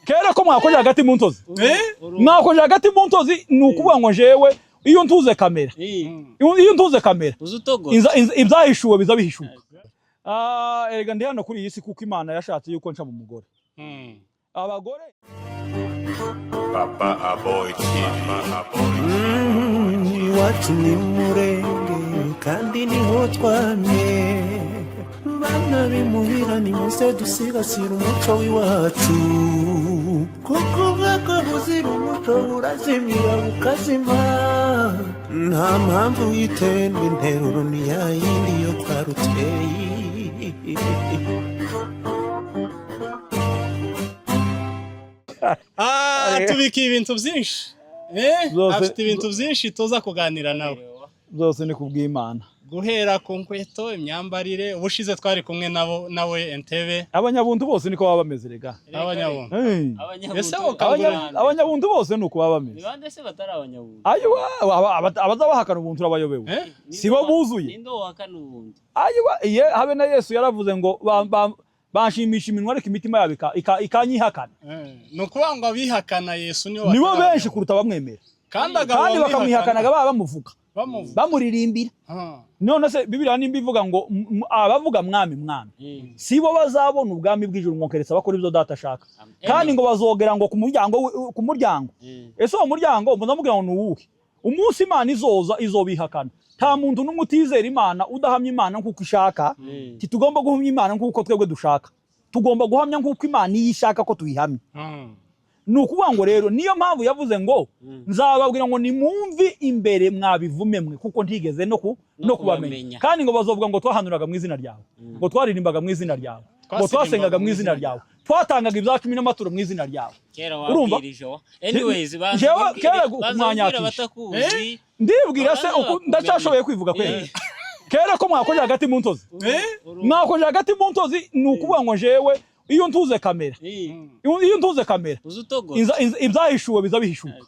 kera ko mwakoje hagati mu ntozi mwakoje hagati mu ntozi nukuvuga ngo jewe iyo ntuze kamera ibyahishuwe biza bihishuka erega ndi hano kuri iyi si kuko Imana yashatse yuko nca mu mugore abagore Papa Aboy iwacu ni murenge kandi niho twamye bana bimuhira nimuze dusigasira umuco w'iwacu kuko ubwako buzira umuco burazimira bukazima nta mpamvu yitendwa interuro ni ya yindi yo kwa Ruteyi. Tubika ibintu byinshi afite ibintu byinshi tuza kuganira nawe byose ni kubw'Imana guhera ku nkweto imyambarire ubushize twari kumwe nawe Entebbe abanyabuntu bose niko baba bameze rega abanyabuntu bose nuko baba bameze bande se batari abanyabuntu abazabahakana ubuntu urabayobewe sibo buzuye nindo wakana ubuntu habe na Yesu yaravuze ngo banshimisha iminwa ariko imitima yabo ikanyihakana nukuvuga ngo abihakana Yesu nibo benshi kuruta bamwemera kandi bakamwihakanaga bamuvuga bamuririmbira none se Bibiliya nimba ivuga ngo abavuga mwami sibo bazabona ubwami bw'ijuru ngo keretse bakora ibyo data ashaka kandi ngo bazogera ngo ku muryango ese uwo muryango muzamubwira ngo nuwuhe umunsi Imana izobihakana nta muntu n'umutizera Imana udahamya Imana nkuko ishaka tugomba guhamya Imana nkuko twebwe dushaka tugomba guhamya nkuko Imana yishaka ko tuyihamya nukuvuga ngo rero niyo mpamvu yavuze ngo nzababwira ngo nimumvi imbere mwabivume mwe kuko ntigeze no kubamenya kandi ngo bazovuga ngo twahanuraga mu izina ryawe ngo twaririmbaga mu izina ryawe ngo twasengaga mu izina ryawe twatangaga ibyacu n'amaturo mu izina ryawe wabwirije anyways kera kumwanyakisha ndibwira se ndacyashoboye kwivuga kwera kera ko mwakoje hagati mu ntozi mwakoje hagati mu ntozi nukuvuga ngo jewe iyo ntuze kamera ibyahishuwe biza bihishuka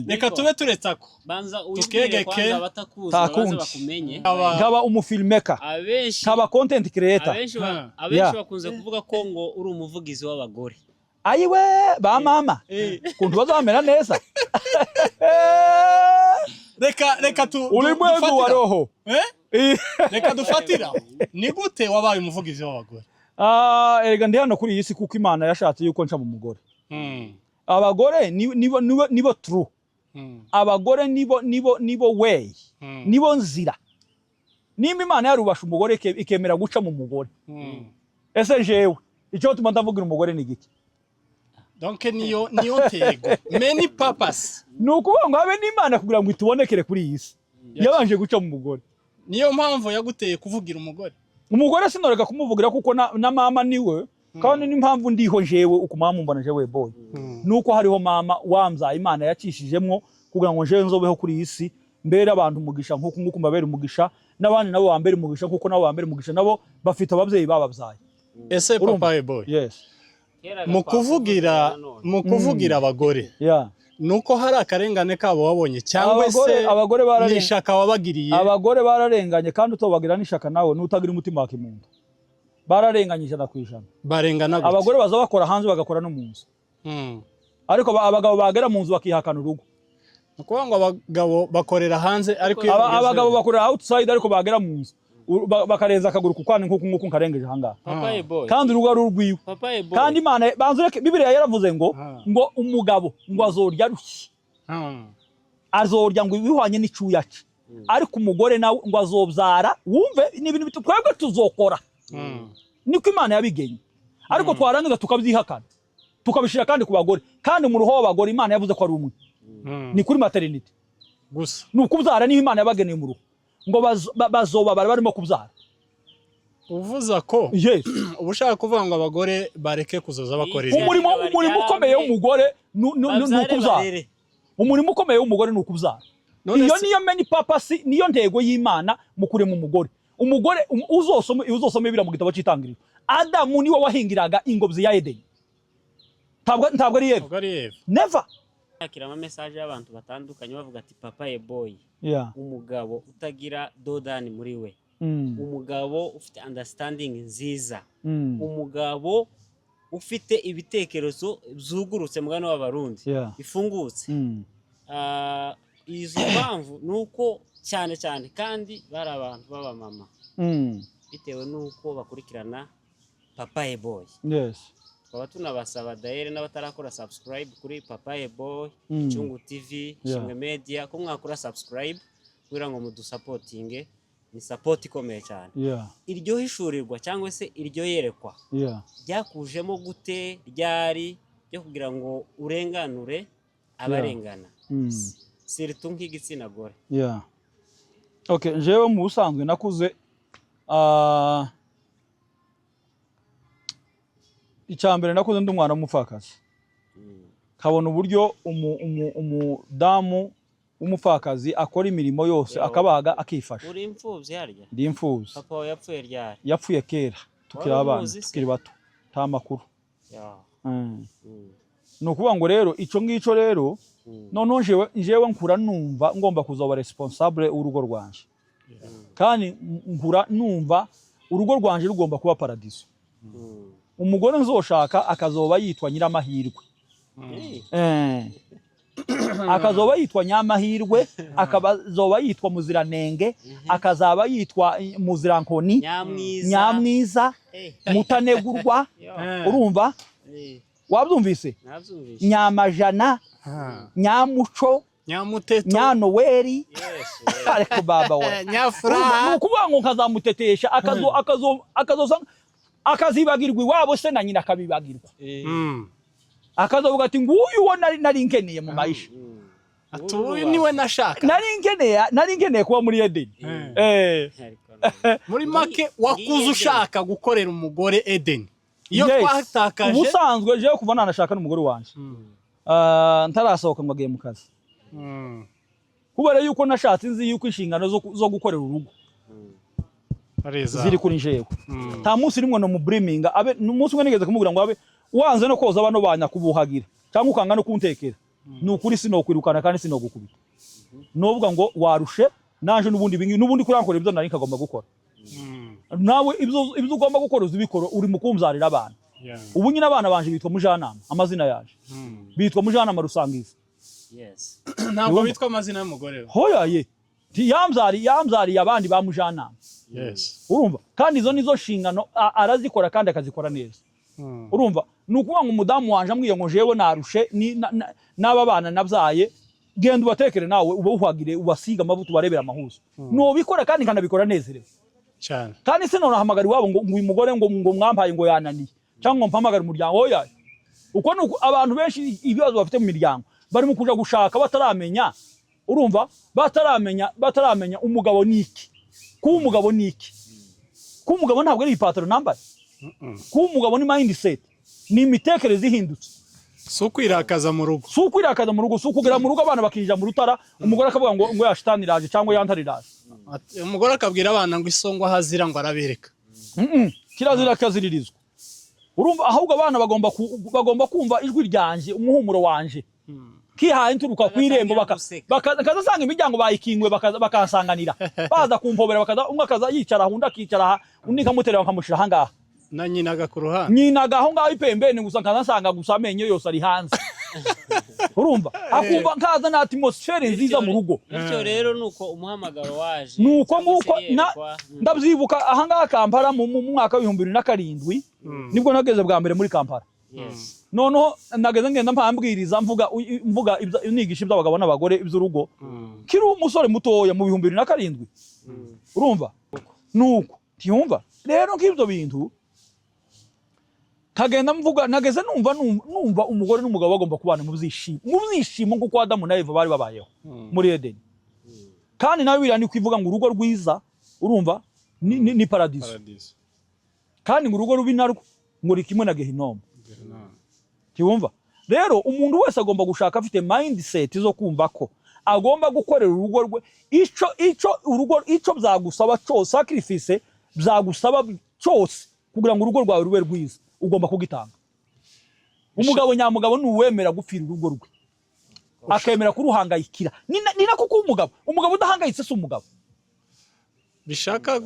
reka tube turetsako banza uyibwire kwanza batakuzi baza bakumenye nkaba umufilmmaker nkaba content creator abenshi bakunze kuvuga ko ngo uri umuvugizi w'abagore ayiwe ba mama kuntu bazamera neza reka ulimwengu wa roho reka dufatira ni gute wabaye umuvugizi w'abagore erega ndi hano kuri iyi si kuko Imana yashatse yuko nca mu mugore abagore nibo true abagore nibo way nibo nzira nimba Imana yarubasha umugore ikemera guca mu mugore ese jewe icyo tuma ndavugira umugore ni giki donc niyo tego many purpose nukuvuga ngo habe n'Imana kugira ngo itubonekere kuri iyi si yabanje guca mu mugore niyo mpamvu yaguteye kuvugira umugore sinoreka kumuvugira kuko na mama niwe kandi n'impamvu ndiho jewe uko mama mbona jewe boy nuko hariho mama wamza Imana yacishijemwo kugira ngo jewe nzobeho kuri iyi si mbere abantu umugisha nkuko mbabera umugisha n'abandi nabo bambere umugisha nkuko nabo bambere umugisha nabo bafite abavyeyi bababyaye ese papa boy yes mu kuvugira abagore nuko hari akarengane kabo wabonye cyangwa se abagore nishaka wabagiriye abagore bararenganye kandi utobagira nishaka nawe nutagira umutima wa kimuntu bararenganyije nakwijana barengana gute abagore baza bakora hanze bagakora no mu nzu ariko abagabo bagera mu nzu bakihakana urugo nuko ngo abagabo bakorera hanze ariko abagabo bakorera outside ariko bagera mu nzu bakareza akaguru kukwana nkuko nkarengeje hangaha kandi urugo ari urwiwe kandi Imana banzureke Bibiliya yaravuze ngo umugabo ngo azorya rushyi azorya ngo bihwanye n'icuyaci ariko umugore nawe ngo azobyara wumve ni ibintu bitwebwe tuzokora niko Imana yabigenye ariko twarangiza tukabyihakana tukabishira kandi ku bagore kandi mu ruho w'abagore Imana yavuze ko ari umwe ni kuri maternity gusa nukubyara niho Imana yabageneye mu ruho ngo bazoba barimo kubyara uvuza ko ubushaka kuvuga ngo abagore bareke kuzoza bakorera umurimo ukomeye w'umugore nukubyara umurimo ukomeye w'umugore nukubyara iyo niyo many purpose niyo ntego y'Imana mu kurema umugore uzosome bira mu gitabo cy'Itangiriro Adamu niwe wahingiraga ingobyi ya Edeni ntabwo ari Eva never akira ama message y'abantu batandukanye bavuga ati papa boy umugabo utagira dodani muri we umugabo ufite understanding nziza umugabo ufite ibitekerezo byugurutse mugano w'abarundi bifungutse izo mpamvu nuko cyane cyane kandi bari abantu baba mama bitewe nuko bakurikirana Papa Boy. Yes. Twaba tunabasaba daire n'abatarakora subscribe kuri Papa Boy, Chungu TV, Shimwe Media ko mwakora subscribe kugira ngo mudusupportinge ni support ikomeye cyane. Iryo hishurirwa cyangwa se iryo yerekwa. Byakujemo gute ryari byo kugira ngo urenganure abarengana. Siritu nk'igitsina gore. Okay, jewe mu busanzwe nakuze icyambere nakuze ndi umwana w'umupfakazi. Kabona uburyo umudamu w'umupfakazi akora imirimo yose akabaga akifasha. Uri imfuvyi harya? Ndi imfuvyi. Papa yapfuye ryari? Yapfuye kera tukiri abana tukiri bato ta makuru. Nukuvuga ngo rero ico ngico rero none jewe nkura numva ngomba kuzoba responsable urugo rwanje. Kandi nkura numva urugo rwanje rugomba kuba paradiso. Umugore nzoshaka akazoba yitwa Nyiramahirwe. Akazoba yitwa Nyamahirwe, akazoba yitwa Muziranenge, akazaba yitwa Muzirankoni, Nyamwiza, Mutanegurwa, urumva? Wabyumvise? Nyamajana, Nyamuco, Nyamuteto, Nyanoweri, ariko baba we. Nyafura. Nukuvuga ngo nkazamutetesha akazoza akazibagirwa iwabo se na nyina akabibagirwa. Akazovuga ati nguyu wo nari nkeneye mu maisha. Atuye niwe nashaka. Nari nkeneye kuba muri Eden. Muri make wakuze ushaka gukorera umugore Eden. Iyo twatakaje ubusanzwe je kuva nanashaka n'umugore wanje. Ntarasohoka ngo agiye mu kazi. Kubera yuko nashatse nzi yuko inshingano zo gukorera urugo ziri kuri njewe. Ta munsi rimwe no mu briminga abe umunsi umwe nigeze kumubwira ngo abe wanze no koza bano banya kubuhagira cyangwa ukanga no kuntekera. Nukuri sinokwirukana kandi sinogukubita. Novuga ngo warushe nanje nubundi kurankora ibyo nari nkagomba gukora. Nawe ibyo ugomba gukora uzibikoro uri mukumzarira abana. Ubu nyine abana banje bitwa Mujanama amazina yaje. Bitwa Mujanama Rusangiza. Yes. Ntabwo bitwa amazina y'umugore. Hoya ye. Yamzari abandi ba Mujanama. Yes. Urumva? Kandi izo nizo shingano arazikora kandi akazikora neza. Urumva? Nukuvuga ngo umudamu wanje amwiye ngo jewe narushe n'aba bana nabyaye genda ubatekere nawe ubuhagire ubasiga amavuta ubarebera amahuzo. No bikora kandi kanabikora nezerewe. Cyane. Kandi se none ahamagara iwabo ngo uyu mugore ngo mwampaye ngo yananiye cyangwa mpamagara umuryango oya. Uko nuko abantu benshi ibibazo bafite mu miryango bari mu kuja gushaka bataramenya. Urumva? Bataramenya umugabo niki. Kuba umugabo niki. Kuba umugabo ntabwo ari ipataro nambaye. Kuba umugabo ni mindset. Ni imitekerereze ihindutse. Sukwirakaza mu rugo. Sukugera mu rugo abana bakinjira mu rutara umugore akavuga ngo yashitaniraje cyangwa yantariraje. Umugore akabwira abana ngo isongo hazira ngo arabereka. Kirazira kaziririzwa. Urumva ahubwo abana bagomba kumva ijwi ryanje umuhumuro wanje. Kihaye nturuka kwirembo bakazasanga imiryango bayikingwe bakasanganira. Baza kumpobera umwe akaza yicara hunda akicara undi kamuterera nkamushira hangaha. Na nyinaga ku ruhande. Nyinaga aho ngaho ipembene gusa nkazasanga gusa amenyo yose ari hanze. Urumva? Akumva nkaza na atmosphere nziza mu rugo. Bityo rero nuko umuhamagaro waje. Nuko ndabyibuka aha ngaha Kampala mu mwaka wa 2007 nibwo nageze bwa mbere muri Kampala. Noneho nageze ngenda mpambwiriza mvuga unigisha iby'abagabo n'abagore iby'urugo. Kiri umusore mutoya mu 2007. Urumva? Nuko tiyumva. Rero nk'ibyo bintu kagenda mvuga nageze numva umugore n'umugabo bagomba kubana mu byishimo kuko Adamu na Eva bari babayeho muri Eden. Kandi nawe birani kwivuga ngo urugo rwiza urumva ni paradiso. Kandi ngo urugo rubi narwo ngo rikimwe na Gehinomu. Tiwumva? Rero umuntu wese agomba gushaka afite mindset zo kumva ko agomba gukorera urugo rwe ico byagusaba cyo sacrifice byagusaba cyose kugira ngo urugo rwawe rube rwiza ugomba kugitanga. Umugabo nyamugabo nuwemera gupfira urugo rwe akemera kuruhangayikira ni nako ko umugabo udahangayitse se umugabo bishaka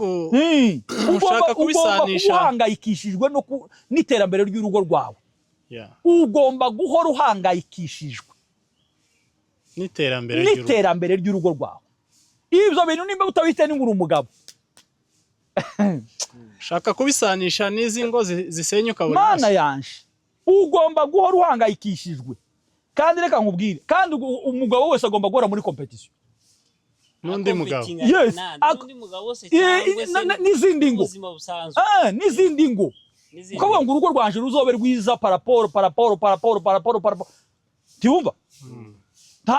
ushaka kubisanisha uhangayikishijwe no n'iterambere ry'urugo rwawe ugomba guhora uhangayikishijwe n'iterambere ry'urugo rwawe. Ibyo bintu nimba utabite n'inguru umugabo shaka kubisanisha n'izi ngo zisenyuka buri Mana yanje, ugomba guhora uhangayikishijwe. Kandi reka nkubwire, kandi umugabo wese agomba guhora muri competition n'undi mugabo. Yes, n'izindi ngo n'izindi ngo ukavuga ngo urugo rwanje ruzobe rwiza paraporo tiwumva.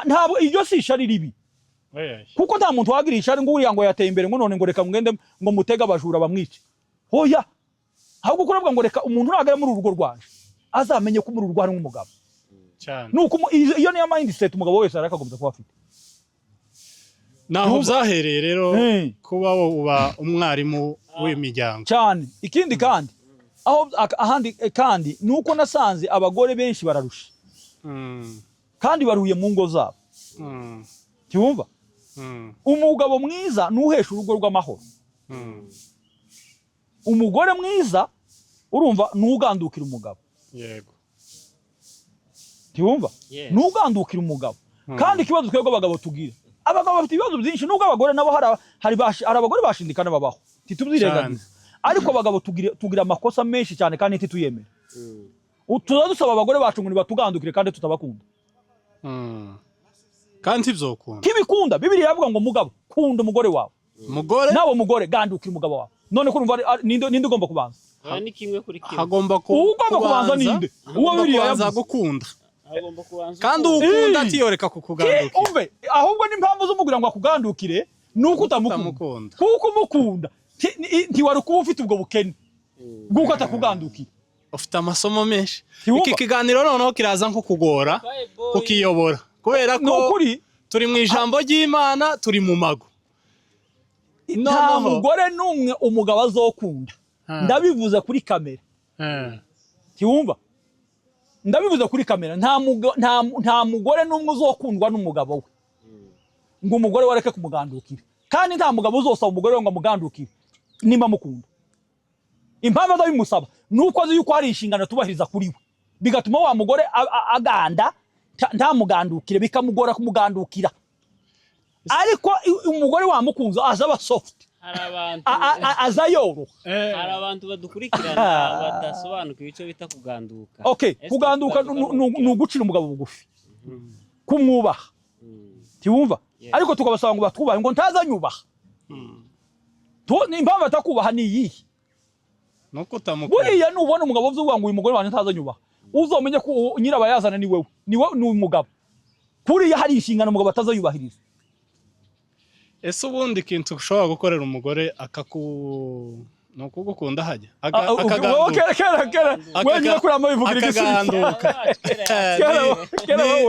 Ntabwo iryo si ishari ribi, kuko nta muntu wagira ishari ngo uriya ngo yateye imbere ngo none ngo reka mwende ngo mutega abajura bamwice. Hoya, ahubwo kuravuga ngo reka umuntu nagare muri urugo rwanje azamenye ko muri urugo hari umugabo cyane. Nuko iyo niyo mindset umugabo wese arakagombye kuba afite. Naho byahereye rero kuba uba umwarimu w'imiryango cyane. Ikindi kandi aho ahandi kandi nuko nasanze abagore benshi bararusha kandi baruye mu ngo zabo. Cyumva, umugabo mwiza nuhesha urugo rw'amahoro. Umugore mwiza urumva nugandukira umugabo. Yego, cyumva, nugandukira umugabo. Kandi ikibazo twebwe abagabo tugira, abagabo bafite ibibazo byinshi, nubwo abagore nabo hari abagore bashindikana babaho titubyirengagiza, ariko abagabo tugira amakosa menshi cyane kandi tituyemera. Tuzadusaba abagore bacu ngo batugandukire kandi tutabakunda. Kandi byokunda kibikunda. Bibiliya yavuga ngo mugabo kunda umugore wawe, nawe mugore gandukira umugabo wawe. None ko urumva ninde ugomba kubanza? Ni kimwe kuri kimwe. Hagomba kubanza ninde? Uwo Bibiliya yavuze gukunda. Kandi ukunda atiyoreka kukugandukira. Umve, ahubwo n'impamvu zo mugira ngo akugandukire nuko utamukunda. Kuko umukunda ntiwari kuba ufite ubwo bukene bw'uko atakugandukira. Ufite amasomo menshi. Iki kiganiro noneho kiraza nko kugora kukiyobora, kubera ko turi mu ijambo ry'Imana, turi mu mago. Nta mugore n'umwe umugabo azokunda. Ndabivuze kuri kamera. Tiwumva, ndabivuze kuri kamera. Nta mugore n'umwe uzokundwa n'umugabo we ngo umugore wareke kumugandukira. Kandi nta mugabo uzosaba umugore we ngo amugandukire nimba mukunda. Impamvu azabimusaba nuko azi yuko hari inshingano tubahiriza kuri we, bigatuma wa mugore aganda ntamugandukire, bikamugora kumugandukira. Ariko umugore wamukunze azaba soft, azayoro. Hari abantu badukurikirana badasobanukiwe icyo bita kuganduka. Okay, kuganduka nugucira umugabo bugufi, kumwubaha. Tiwumva, ariko tukabasaba ngo batwubahe ngo ntazanyubaha. Impamvu atakubaha ni iyi, nuko utamukunda. Buriya nubona umugabo uvuga ngo uyu mugore wanjye ntazanyubaha, uzomenye ko nyirabayazana ni wewe, ni umugabo. Kuriya hari inshingano umugabo atazayubahiriza. Ese ubundi kintu ushobora gukorera umugore nuko gukunda hajya akagaruka wenyine kuri amabivugira igisubizo.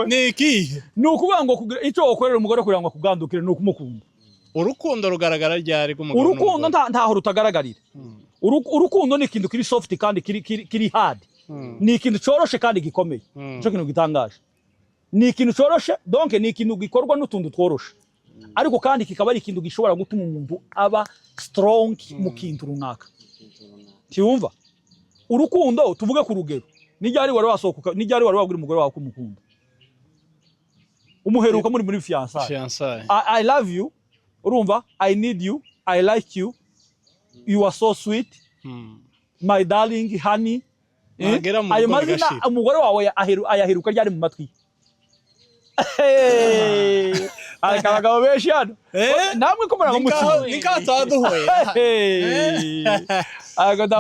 Ni iki? Nukuvuga ngo icyo ukorera umugore kugira ngo akugandukire nuko umukunda. Urukundo rugaragara ryari rw'umugabo? Urukundo ntaho rutagaragarira. Urukundo ni ikintu kiri soft kandi kiri hard. Ni ikintu coroshe kandi gikomeye. Cyo kintu gitangaje. Ni ikintu coroshe, donc ni ikintu gikorwa n'utundu tworoshe. Ariko kandi kikaba ari ikintu gishobora gutuma umuntu aba strong mu kintu runaka. Tiwumva, urukundo tuvuge ku rugero, nijyari wari wasohoka, nijyari wari wabwira umugore wawe ko umukunda, umuheruka muri fiancé. I love you, urumva, I need you, I like you, you are so sweet, my darling honey. Ayo mazina umugore wawe ayaheruka ryari mu matwi. Abagabo benshi hano namwe ko muranga mutima nikataduhoye.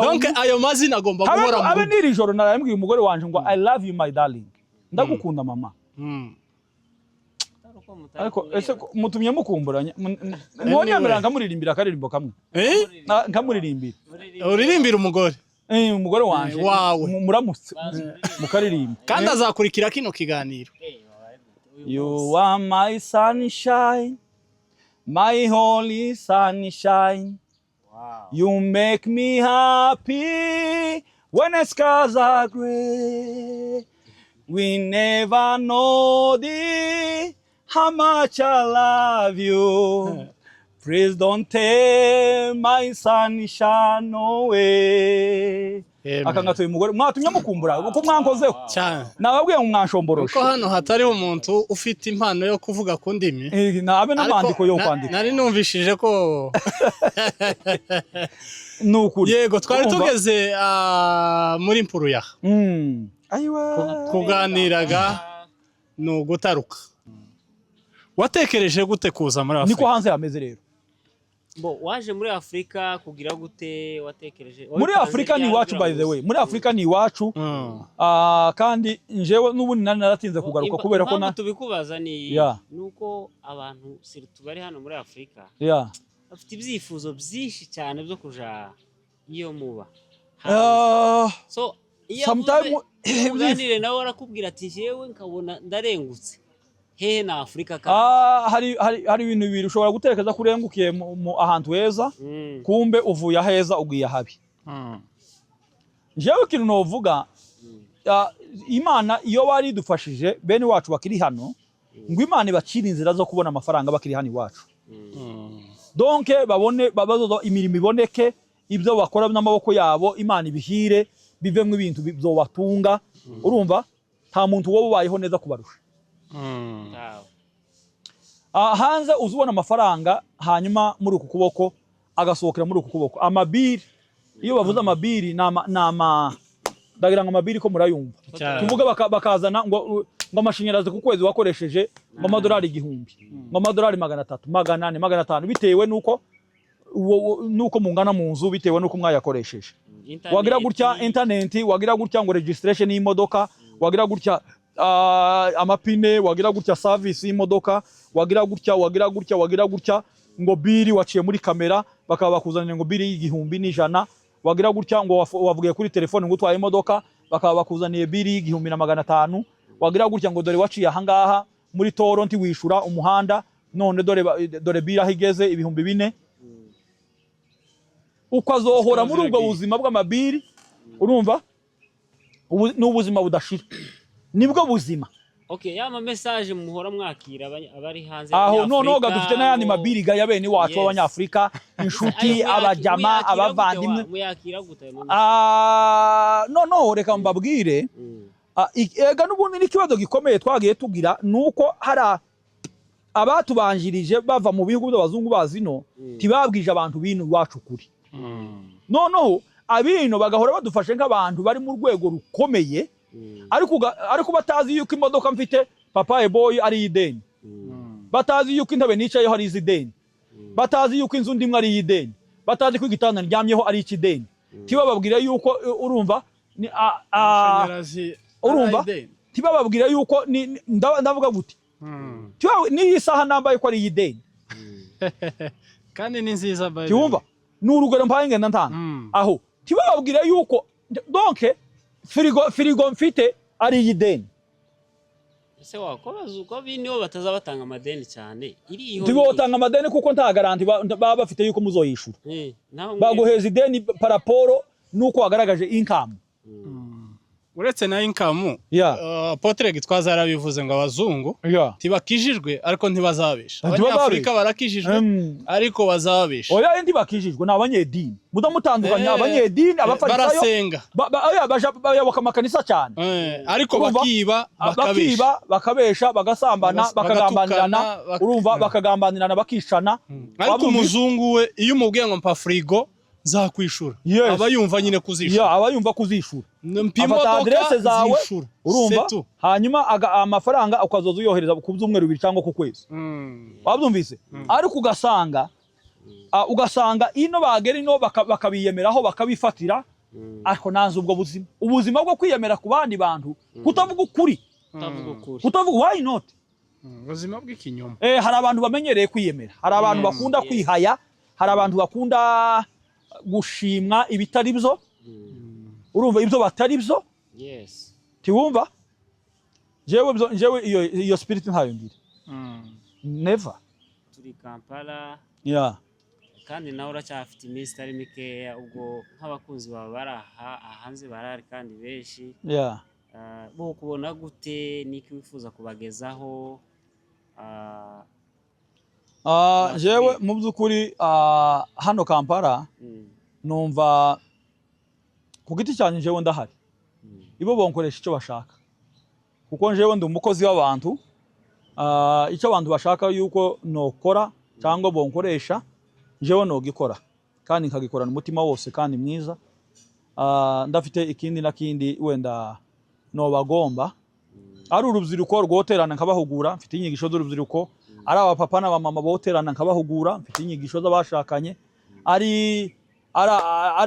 Donc ayo mazina agomba guhora mu abe niri joro narambwiye umugore wanje ngo I love you my darling, ndagukunda mama. Ariko ese mutumye mukumburanya mwonyemerera nkamuririmbira akaririmbo kamwe nkamuririmbira. Uririmbira umugore umugore wanje muramutse mukaririmba kandi azakurikira kino kiganiro. You are my sunshine, my holy sunshine. Wow. You make me happy when the skies are gray. We never know how much I love you. Please don't take my sunshine away. akangatuye umugore mwatumye mukumbura uko mwankozeho cyane nababwiye ngo mwanshomboroshe ko hano hatari umuntu ufite impano yo kuvuga ku ndimi nabe n'amandiko yo kwandika nari numvishije ko nukuri yego twari tugeze muri Mpuruya kuganiraga ni ugutaruka watekereje gute kuza muri Afurika niko hanze hameze rero waje muri Afurika kugira gute watekereje muri Afurika ni iwacu by the way muri Afurika ni iwacu kandi njewe n'ubundi naratinze kugaruka kubera ko tubikubaza ni nuko abantu tubari hano muri Afurika bafite ibyifuzo byinshi cyane byo kuja iyo muba so sometimes uganire nawe arakubwira ati jewe nkabona ndarengutse hehe na Afurika kandi hari ibintu bibiri ushobora gutekereza ko urengukiye ahantu heza kumbe uvuye aheza ugiye habi jewe ikintu novuga Imana iyo bari dufashije bene wacu bakiri hano ngo Imana ibacira inzira zo kubona amafaranga bakiri hano iwacu donc babone babazo imirimo iboneke ibyo bakora n'amaboko yabo Imana ibihire bivemwe ibintu bizobatunga urumva nta muntu wo bayeho neza kubarusha hanze uzubona amafaranga hanyuma muri uku kuboko agasohokera muri uku kuboko amabiri iyo bavuze amabiri nama ndagira ngo amabiri ko murayumva tuvuga bakazana ngo amashanyarazi ku kwezi wakoresheje ngo amadolari 1000 ngo amadolari 300 400 500 bitewe nuko mungana mu nzu bitewe nuko mwayakoresheje wagira gutya internet wagira gutya ngo registration y'imodoka wagira gutya amapine wagira gutya service y'imodoka wagira gutya ngo biri waciye muri kamera bakaba bakuzanira ngo biri y'100 wagira gutya ngo wavugiye kuri telefone ngo utwaye imodoka bakaba bakuzaniye biri y'1500 wagira gutya ngo dore waciye ahangaha muri Toronto wishura umuhanda none dore biri ahigeze 4000 ukazohora muri ubwo buzima bw'amabiri urumva n'ubuzima budashira nibwo buzima yama message muhora mwakira abari hanze aho none dufite n'ayandi mabiri ga yabene wacu b'Abanyafrika inshuti abajama abavandimwe muyakira gute no reka mbabwire ega n'ubundi n'ikibazo gikomeye twagiye tugira nuko hari abatubanjirije bava mu bihugu by'abazungu bazino tibabwije abantu bino wacu kuri noneho abino bagahora badufashe nk'abantu bari mu rwego rukomeye ariko batazi yuko imodoka mfite Papa Boy ari ideni batazi yuko intebe nicayeho ari izideni batazi yuko inzu ndimwe ari ideni batazi ko igitanda ndyamyeho ari ikideni tibababwira yuko urumva tibababwira yuko ndavuga gute ni isaha nambaye ko ari ideni kandi ni nziza baye cyumva n'urugero mpaye ngenda ntana aho tibababwira yuko donc firigo mfite ari ideni ese wakobaza uko biniho batazabatanga amadeni cyane iriho tibotanga amadeni kuko nta garanti baba bafite yuko muzoyishura baguheza ideni paraporo nuko wagaragaje income uretse na income Apotre Gitwaza yarabivuze ngo abazungu tibakijijwe ariko ntibazabisha Abanyafrika barakijijwe ariko bazabisha oya ntibakijijwe n'abanyedini mudamutandukanya abanyedini abafarisayo barasenga bayoboka amakanisa cyane ariko bakabesha bagasambana bakagambanirana urumva bakagambanirana bakishana ariko umuzungu we iyo umubwiye ngo mpa frigo zakwishura abayumva nyine kuzishura abayumva kuzishura mpimo adresse zawe urumva hanyuma amafaranga ukazoza uyohereza ku byumweru 2 cyangwa ku kwezi wabyumvise ariko ugasanga ino bagera ino bakabiyemeraho bakabifatira ariko nanze ubwo ubuzima bwo kwiyemera ku bandi bantu kutavuga ukuri kutavuga why not ubuzima bw'ikinyoma hari abantu bamenyereye kwiyemera hari abantu bakunda kwihaya hari abantu bakunda gushimwa ibitari byo urumva ibyo batari byo tiwumva jewe iyo spirit ntayo ngira never turi Kampala kandi nawe uracyafite iminsi itari mikeya ubwo nk'abakunzi baba bari hanze barari kandi benshi bo kubona gute niki wifuza kubagezaho jewe mu by'ukuri hano Kampala numva ku giti cyane jewe ndahari ibo bonkoresha icyo bashaka kuko jewe ndi umukozi w'abantu icyo abantu bashaka yuko nokora cyangwa bonkoresha jewe nogikora kandi nkagikorana umutima wose kandi mwiza ndafite ikindi nakindi wenda no bagomba ari urubyiruko rwoterana nkabahugura mfite inyigisho z'urubyiruko ari abapapa n'abamama boterana nkabahugura mfite inyigisho z'abashakanye ari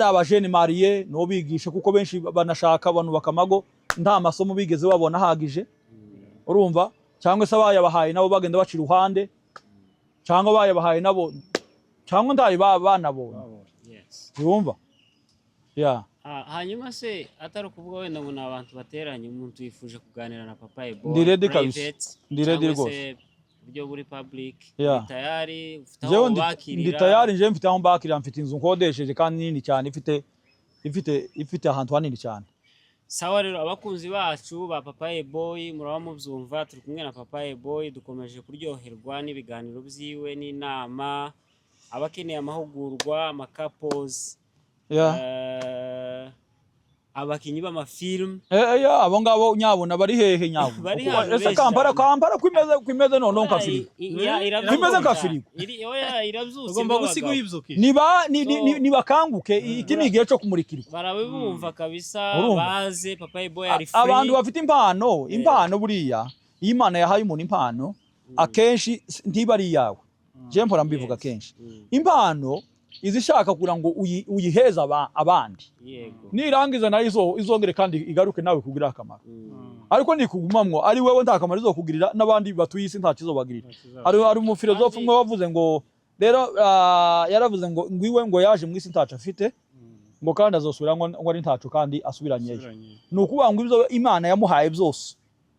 abajene mariye no bigisha kuko benshi banashaka abantu bakamago nta masomo bigeze babona hagije urumva cyangwa se abayabahaye nabo bagenda baca iruhande cyangwa bayabahaye nabo cyangwa ndayi banabo urumva hanyuma se atari ukuvuga wenda ngo ni abantu bateranye umuntu yifuje kuganira na Papa Eboy ndi ready kabisa ndi ready rwose buryo buri public tayari ufite aho bakirira ndi tayari nje mfite aho bakirira mfite inzu nkodesheje kandi nini cyane ifite ahantu hanini cyane sawa rero abakunzi bacu ba Papa Eboy muraba mubyumva turi kumwe na Papa Eboy dukomeje kuryoherwa n'ibiganiro byiwe n'inama abakeneye amahugurwa couples abakinyi b'amafilm abo ngabo nyabona bari hehe nyabo ese Kampala kwimeze none nkafiri kwimeze nkafiri ugomba gusiga uyibyuki nibakanguke iki ni igihe cyo kumurikirwa barabumva kabisa baze Papa Eboy ari free abantu bafite impano buriya iyo Imana yahaye umuntu impano akenshi ntibari yawe je mpora mbivuga kenshi impano izishaka kugira ngo uyiheza abandi nirangiza nayo izongere kandi igaruke nawe kugira akamaro ariko nikugumamwo ari wewe nta kamaro izokugirira n'abandi batuyisi nta kizobagirira ari umufilozofe umwe wavuze ngo rero yaravuze ngo ngwiwe ngo yaje mu isi ntacu afite ngo kandi azosubira ngo ari ntacu kandi asubiranyeyo nukuvuga ngo ibyo Imana yamuhaye byose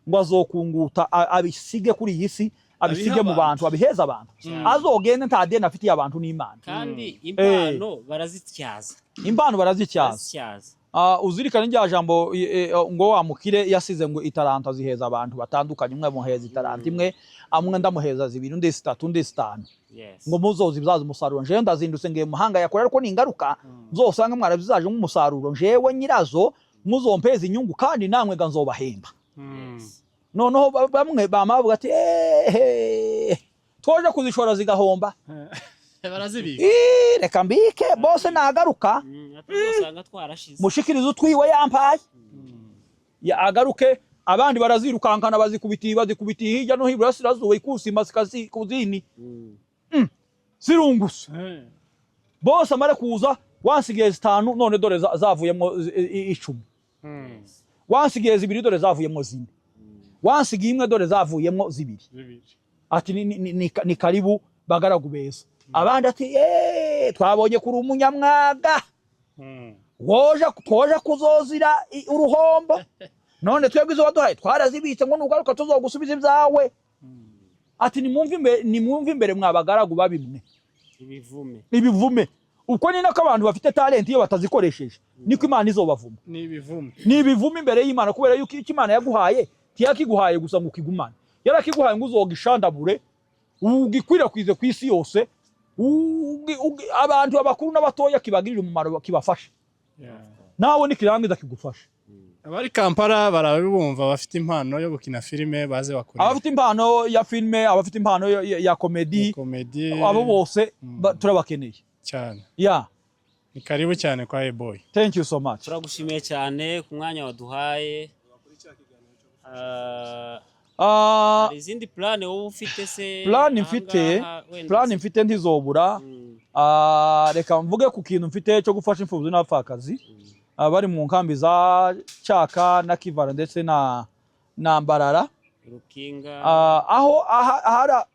ngo azokunguta abisige kuri iyi si abisige mu bantu abiheza abantu azogende nta deni afitiye abantu n'Imana kandi impano barazityaza uzirikana njya jambo ngo wamukire yasize ngo itaranta ziheza abantu batandukanye umwe muheza itaranta imwe amwe ndamuheza zibiri undi zitatu undi zitanu ngo muzozi bizaza umusaruro nje ndazindutse ngiye muhanga yakora ariko ningaruka zosanga mwarabizaje nk'umusaruro njewe nyirazo muzompeza inyungu kandi namwe ganzobahemba noneho bamwe bamavuga ati twaje kuzishora zigahomba barazibika reka mbike bose nagaruka mushikiriza utwiwe yampaye agaruke abandi barazirukankana bazikubitiye hirya no hino burasirazuba ikusima kuzini zirunguse bose amare kuza wansigiye zitanu none dore zavuyemo 10 wansigiye zibiri dore zavuyemo 4 wansigiye imwe dore zavuyemo 2 ati ni karibu bagaragu beza abandi ati twabonye kuri umunyamwaga woje kuzozira uruhombo none twebwe izo waduhaye twarazibitse ngo nugaruka tuzogusubiza ibyawe ati nimwumve imbere mwabagaragu babimwe ibivume uko ni nako abantu bafite talent iyo batazikoresheje niko Imana izobavuma ni ibivume imbere y'Imana kubera yuko Imana yaguhaye tiyakiguhaye gusa ngo ukigumane yarakiguhaye ngo uzogishandabure ugikwirakwize ku isi yose abantu abakuru n'abatoya kibagirira umumaro kibafasha nawe nikirangiza kigufasha abari Kampala barabumva bafite impano yo gukina filime baze bakora abafite impano ya filime abafite impano ya comedy abo bose turabakeneye cyane ni karibu cyane kwa Eboy. Thank you so much. Turagushimiye cyane ku mwanya waduhaye. Izindi plan wowe ufite se? Plan mfite ntizobura. Reka mvuge ku kintu mfite cyo gufasha imfubyi n'abapfakazi. Bari mu nkambi za Chaka na Kivara ndetse na Mbarara. Rukinga. Aho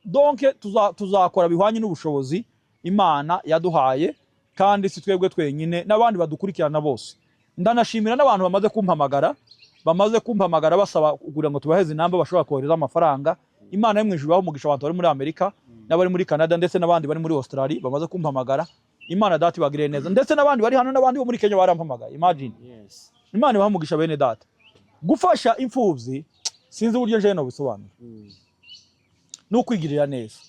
donc tuzakora bihwanye n'ubushobozi Imana yaduhaye kandi si twebwe twenyine n'abandi badukurikirana bose. Ndanashimira n'abantu bamaze kumpamagara basaba kugira ngo tubaheze inamba bashobora kohereza amafaranga. Imana yemwe ijuru umugisha abantu bari muri Amerika n'abari muri Canada ndetse n'abandi bari muri Australia bamaze kumpamagara. Imana dati bagire neza ndetse n'abandi bari hano n'abandi bo muri Kenya barampamagaye. Imagine. Yes. Imana bamugisha bene data. Gufasha imfubyi sinzi uburyo je no bisobanura. No kwigirira neza.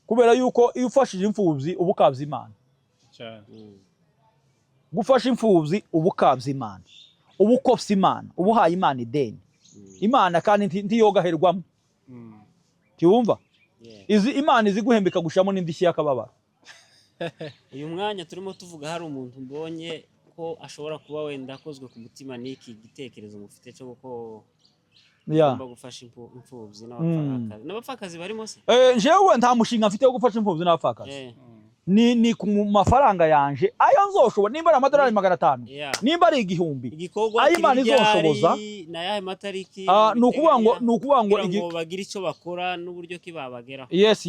Kubera yuko iyo ufashije imfubyi ubukabya Imana. gufasha imfubyi ubukabya Imana ubukopsa Imana ubuhaye Imana ideni Imana kandi ntiyogaherwamo tiwumva izi Imana iziguhembeka gushamo n'indishyi y'akababaro. uyu mwanya turimo tuvuga hari umuntu mbonye ko ashobora kuba wenda akozwe ku mutima n'iki gitekerezo mufite cyo ko ugomba gufasha imfubyi n'abapfakazi barimo se? Jewe nta mushinga mfite wo gufasha imfubyi n'abapfakazi. Ni ku mafaranga yanje ayo nzoshobora nimba ari amadolari 500 nimba ari 1000 ayo Imana izoshoboza na yahe matariki nukuvuga ngo bagira icyo bakora n'uburyo kibabageraho. Yes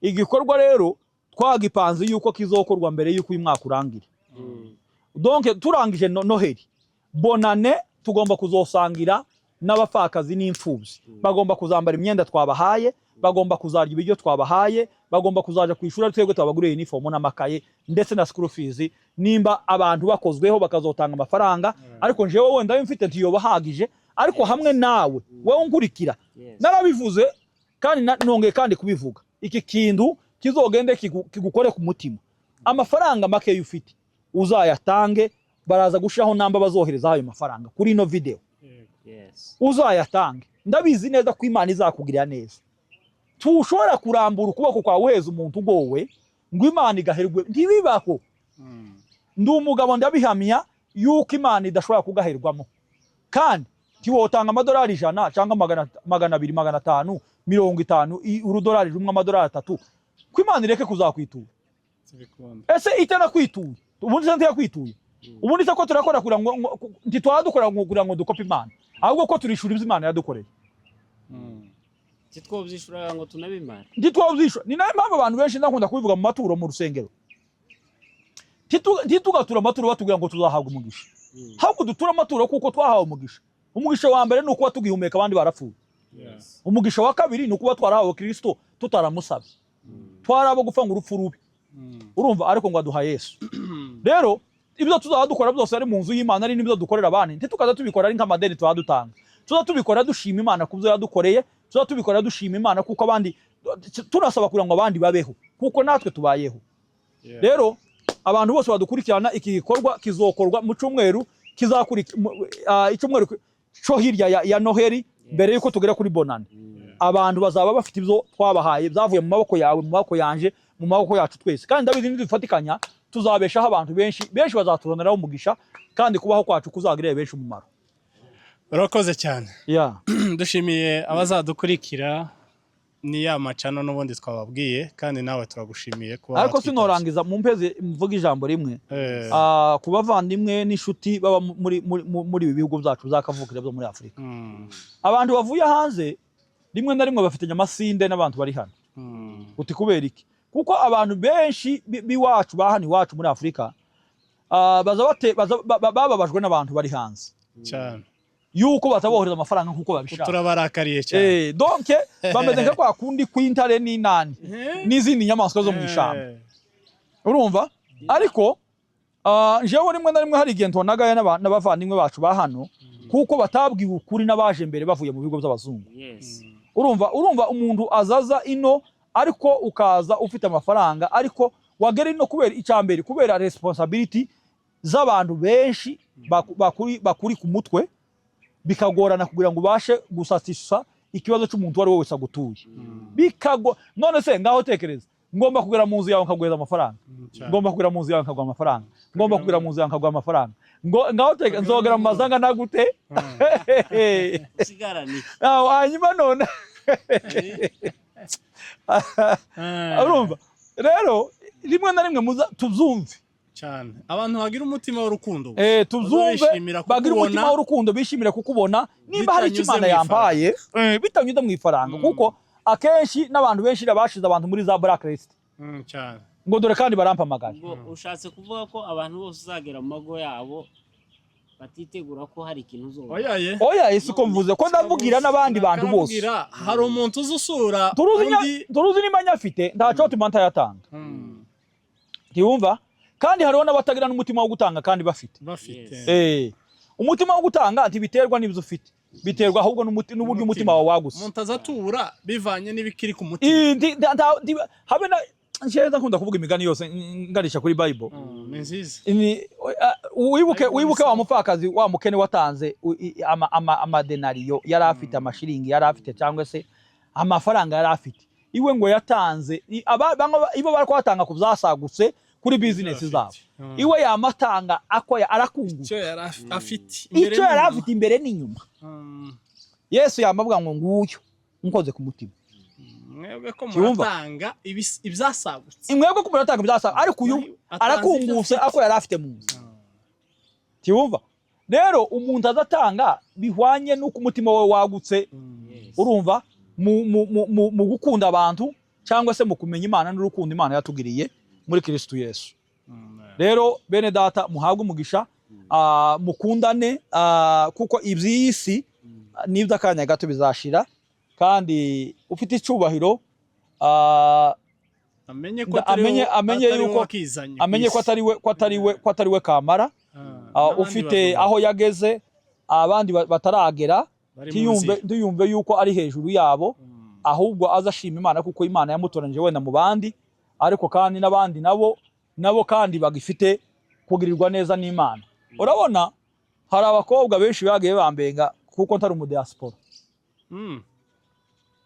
igikorwa rero twagipanze yuko kizokorwa mbere yuko uyu mwaka urangira. Donc turangije Noheli bonane tugomba kuzosangira n'abapfakazi n'imfubyi bagomba kuzambara imyenda twabahaye bagomba kuzarya ibiryo twabahaye bagomba kuzaja kwishura twebwe twabaguriye uniform n'amakaye ndetse na school fees nimba abantu bakozweho bakazotanga amafaranga ariko njewe wenda mfite ntiyobahagije ariko hamwe nawe wewe nkurikira narabivuze kandi nongeye kandi kubivuga iki kintu kizogende kigukore ku mutima amafaranga make yufite uzayatange baraza gushaho namba bazohereza ayo mafaranga kuri ino video uzayatange ndabizi neza ko Imana izakugirira neza tushobora kurambura ukuboko kwa uheza umuntu ugowe ngo Imana igaherwe ntibibaho. Ndi umugabo ndabihamya yuko Imana idashobora kugaherwamo kandi tiwotanga amadolari 100 cyangwa 200 500 50 urudolari rumwe amadolari 3 ko Imana ireke kuzakwitura ese itana kwituye ubundi se ntiyakwituye ubundi se ko turakora kugira ngo ntitwadukora kugira ngo dukope Imana ahubwo ko turishura ibyo Imana yadukoreye. Titwobyishura ngo tunabimara. Ntitwobyishura ni nayo mpamvu abantu benshi ndakunda kubivuga mu maturo mu rusengero. Ntitugatura amaturo batubwira ngo tuzahabwa umugisha. Ahubwo dutura amaturo kuko twahawe umugisha. Umugisha wa mbere nuko watugihumeka abandi barapfuye. Umugisha wa kabiri nuko batwarahawe Kristo tutaramusabye. Twarabo gupfa ngo urupfu rubi. Urumva ariko ngo aduha Yesu. Rero ibyo tuzadukora byose ari mu nzu y'Imana ari nibyo dukorera abandi ntitukaza tubikora ari nk'amadeni twadutanga. Tuzatubikora dushima Imana kubyo yadukoreye tuzatubikora dushima Imana kuko abandi turasaba kugira ngo abandi babeho kuko natwe tubayeho. Rero abantu bose badukurikirana iki gikorwa kizokorwa mu cyumweru icyumweru cyo hirya ya Noheli mbere yuko tugera kuri bonane. Abantu bazaba bafite ibyo twabahaye byavuye mu maboko yawe mu maboko yanje mu maboko yacu twese kandi ndabizi nidufatikanya tuzabeshaho abantu benshi bazatuzaniraho umugisha kandi kubaho kwacu kuzagirira benshi umumaro. Urakoze cyane. Dushimiye abazadukurikira ni ya macano n'ubundi twababwiye kandi nawe turagushimiye kuba ariko sinorangiza mu mpeze mvuga ijambo rimwe kubavandimwe n'ishuti baba muri ibi bihugu byacu zakavukira byo muri Afrika. Abantu bavuye hanze rimwe na rimwe bafite amasinde n'abantu bari hano. Uti kubera iki? Kuko abantu benshi biwacu bahani wacu muri Afrika bababajwe n'abantu bari hanze cyane yuko batabohereza amafaranga nkuko babishaka. Turabarakariye cyane. Donc bameze nka kwa kundi kwintare n'inani n'izindi nyamaswa zo mu ishamba. Urumva? Ariko jewe rimwe na rimwe hari igihe ntonagaye n'abavandimwe bacu ba hano kuko batabwiwe ukuri n'abaje mbere bavuye mu bigo by'abazungu. Urumva umuntu azaza ino ariko ukaza ufite amafaranga ariko wagera ino kubera icambere kubera responsibility z'abantu benshi bakuri ku mutwe bikagorana kugira ngo ubashe gusatisfa ikibazo cy'umuntu wari wese agutuye. None se ngaho tekereza ngomba kugera mu nzu yawe nkaguheza amafaranga ngomba kugera mu nzu yawe nkaguha amafaranga ngomba kugera mu nzu yawe nkaguha amafaranga ngaho tekereza nzogera mu mazanga nagute sigarani hanyuma none urumva rero rimwe na rimwe tubyumve cyane abantu bagira umutima w'urukundo tuzumve bagira umutima w'urukundo bishimira kukubona nimba hari Imana yampaye bitanyuze mu ifaranga kuko akenshi n'abantu benshi bashize abantu muri za blacklist cyane ngo dore kandi barampamagaye. Ushatse kuvuga ko abantu bose uzagera mu mago yabo batitegura ko hari ikintu uzoba oya siko mvuze ko ndavugira n'abandi bantu bose hari umuntu uzusura turuzi nimba nyafite ntaco tumanta yatanga ntiwumva kandi hariho n'abatagira n'umutima wo gutanga kandi bafite umutima wo gutanga ntibiterwa n'ibyo ufite biterwa ahubwo n'uburyo umutima wawe waguse umuntu azatura bivanye n'ibikiri ku mutima nsheza nkunda kuvuga imigani yose ngarisha kuri Bible. Ni nziza. Wibuke wa mupfakazi wa mukene watanze amadenariyo yari afite amashiringi yari afite cyangwa se amafaranga yari afite. Iwe ngo yatanze ibo bari kwatanga ku byasagutse kuri business zabo. Iwe yamatanga arakungutse. Icyo yari afite imbere n'inyuma. Yesu yamavuga ngo nguyo nkoze ku mutima. Mwebwe ko muratanga ibyasagutse. Mwebwe ko muratanga ibyasagutse ariko uyu arakungutse yari afite mu nzu. Tiwumva? Rero umuntu azatanga bihwanye nuko umutima we wagutse. Urumva? Mu gukunda abantu cyangwa se mu kumenya Imana n'urukundo Imana yatugiriye muri Kristo Yesu. Rero bene data muhabwe umugisha mukundane kuko iby'isi nibyo akanya gato bizashira kandi ufite icubahiro amenye ko atari we kamara ufite aho yageze abandi bataragera ntiyumve yuko ari hejuru yabo ahubwo azashima Imana kuko Imana yamutoranije wenda mu bandi ariko kandi n'abandi nabo kandi bagifite kugirirwa neza n'Imana. Urabona hari abakobwa benshi bagiye bambenga kuko ntari mu diaspora.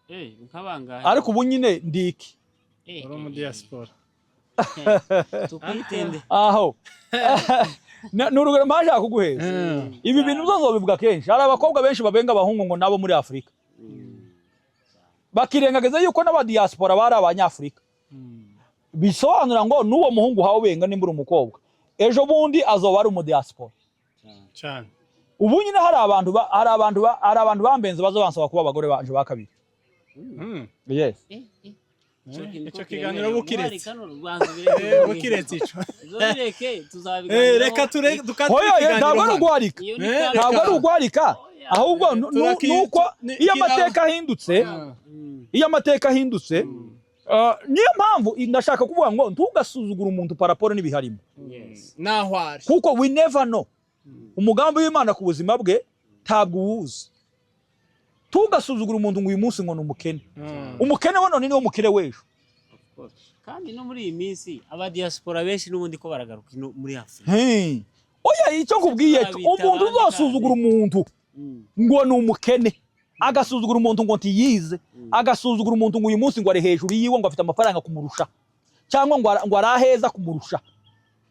Nkabanga ariko ubu nyine ndiki uri mu diaspora tukwitende aho n'urugero mpashaka kuguheza ibi bintu byose bivuga kenshi hari abakobwa benshi babenga abahungu ngo nabo muri Afrika bakirengageza yuko n'aba diaspora bari abanyafrika bisobanura ngo n'uwo muhungu hawo benga nimbura umukobwa ejo bundi azoba ari mu diaspora cyane. Ubu nyine hari abantu bambenze bazabansaba kuba abagore banje bakabiri. Yes. Icyo kiganiro bukiretse ico. Zoreke tuzabiganira. Reka dukate ikiganiro. Ntabwo ari ugwarika. Ahubwo nuko iyo amateka ahindutse niyo mpamvu ndashaka kuvuga ngo ntugasuzugura umuntu paraporo n'ibiharimo. Nahwari. Kuko we never know. Umugambi w'Imana ku buzima bwe ntabwo uwuzi. Tugasuzugura umuntu ngo uyu munsi ngo numukene. Umukene wa none niwo mukire wejo. Kandi no muri iyi minsi aba diaspora benshi n'ubundi ko baragaruka muri Afrika. Oya icyo kubwiye umuntu uzasuzugura umuntu ngo numukene. Agasuzugura umuntu ngo ntiyize. Agasuzugura umuntu ngo uyu munsi ngo ari hejuru yiwe ngo afite amafaranga kumurusha. Cyangwa ngo araheza kumurusha.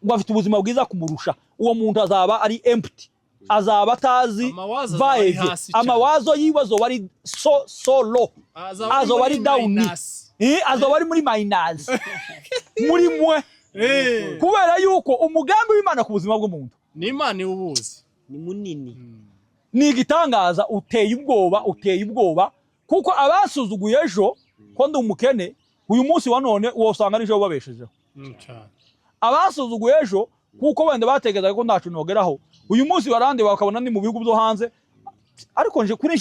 Ngo afite ubuzima bwiza kumurusha. Uwo muntu azaba ari empty. Azaba atazi vibe. Amawazo yibazo bari so low. Azo bari down. Azo bari muri minus. Muri mwe. Kubera yuko umugambi w'Imana ku buzima bw'umuntu ni Imana iwubuzi. Ni munini. Ni igitangaza uteye ubwoba kuko abasuzuguye ejo ko ndi umukene uyu munsi wa none uwo usanga nijo babeshejeho. Abasuzuguye ejo kuko wenda bategerezaga ko ntacu nogeraho uyu munsi barande bakabona ni mu bihugu byo hanze ariko nje kuri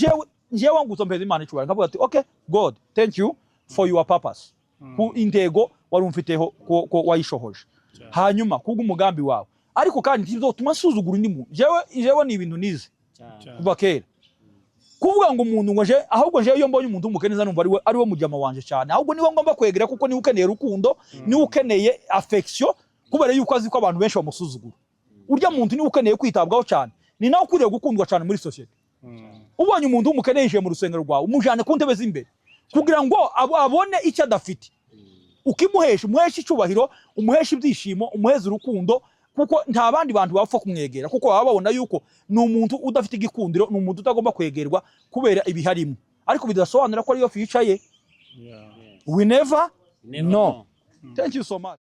njewe ngutso mpeza Imana icubara nkavuga ati okay God thank you for your purpose ku intego wari umfiteho ko wayishohoje hanyuma kuko umugambi wawe ariko kandi ntizotuma suzugura indi muntu jewe ni ibintu nize kuva kera kuvuga ngo umuntu ngo je ahubwo je iyo mbonye umuntu umukeneza numva ari we mujama wanje cyane ahubwo niwe ngomba kwegera kuko niwe ukeneye rukundo niwe ukeneye affection kubera yuko azi ko abantu benshi bamusuzugura urya muntu niwe ukeneye kwitabwaho cyane ni nawe ukwiriye gukundwa cyane muri society. Ubonye umuntu umukeneye mu rusengero rwawe umujane ku ntebe z'imbere kugira ngo abone icyo adafite ukimuhesha umuhesha icubahiro umuhesha ibyishimo umuheza urukundo kuko nta bandi bantu bapfa kumwegera kuko baba babona yuko ni umuntu udafite igikundiro ni umuntu utagomba kwegerwa kubera ibiharimo ariko bidasobanura ko ariyo future ye. We never know. Thank you so much.